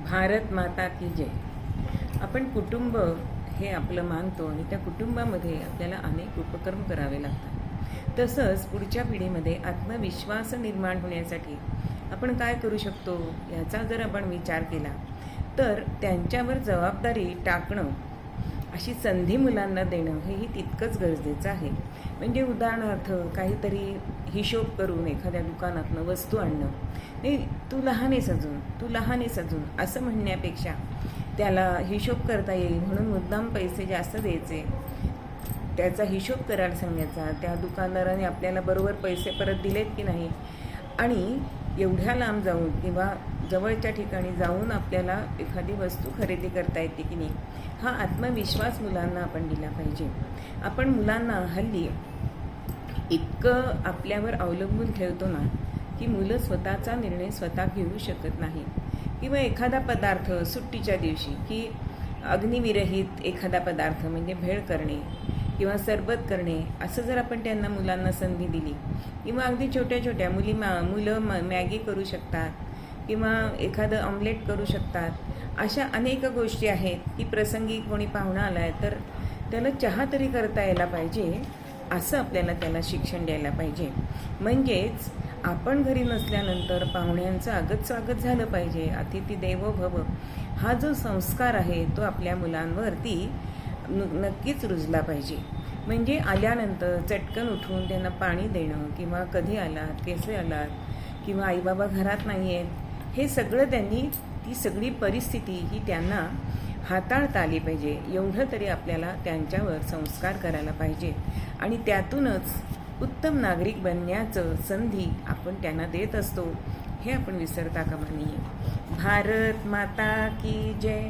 भारत माता की जय. आपण कुटुंब हे आपलं मानतो आणि त्या कुटुंबामध्ये आपल्याला अनेक उपक्रम करावे लागतात. तसंच पुढच्या पिढीमध्ये आत्मविश्वास निर्माण होण्यासाठी आपण काय करू शकतो याचा जर आपण विचार केला तर त्यांच्यावर जबाबदारी टाकणं, अशी संधी मुलांना देणं हेही तितकंच गरजेचं आहे. म्हणजे उदाहरणार्थ काहीतरी हिशोब करून एखाद्या दुकानातनं वस्तू आणणं, नाही तू लहान आहेस अजून असं म्हणण्यापेक्षा त्याला हिशोब करता येईल म्हणून मुद्दाम पैसे जास्त द्यायचे, त्याचा हिशोब करायला सांगायचा, त्या दुकानदाराने आपल्याला बरोबर पैसे परत दिलेत की नाही, आणि एवढ्या लांब जाऊन किंवा जवळच्या ठिकाणी जाऊन आपल्याला एखादी वस्तू खरेदी करता येते की नाही, हा आत्मविश्वास मुलांना आपण दिला पाहिजे. आपण मुलांना हल्ली इतकं आपल्यावर अवलंबून ठेवतो ना की मुलं स्वतःचा निर्णय स्वतः घेऊ शकत नाही. किंवा एखादा पदार्थ सुट्टीच्या दिवशी की अग्निविरहित एखादा पदार्थ म्हणजे भेळ करणे किंवा सरबत करणे, असं जर आपण त्यांना मुलांना संधी दिली, किंवा अगदी छोट्या छोट्या मुलं मॅगी करू शकतात किंवा एखादं ऑमलेट करू शकतात. अशा अनेक गोष्टी आहेत की प्रसंगी कोणी पाहुणा आला आहे तर त्याला चहा तरी करता यायला पाहिजे, असं आपल्याला त्याला शिक्षण द्यायला पाहिजे. म्हणजेच आपण घरी नसल्यानंतर पाहुण्यांचं आगत स्वागत झालं पाहिजे. अतिथी देवो भव हा जो संस्कार आहे तो आपल्या मुलांवरती नक्कीच रुजला पाहिजे. म्हणजे आल्यानंतर चटकन उठून त्यांना पाणी देणं, किंवा कधी आलात, कसे आलात, किंवा आईबाबा घरात नाही आहेत, हे सगळं त्यांनी ती सगळी परिस्थिती ही त्यांना हाताळता आली पाहिजे. एवढं तरी आपल्याला त्यांच्यावर संस्कार करायला पाहिजे आणि त्यातूनच उत्तम नागरिक बनण्याचं संधी आपण त्यांना देत असतो, हे आपण विसरता कामा नये. भारत माता की जय.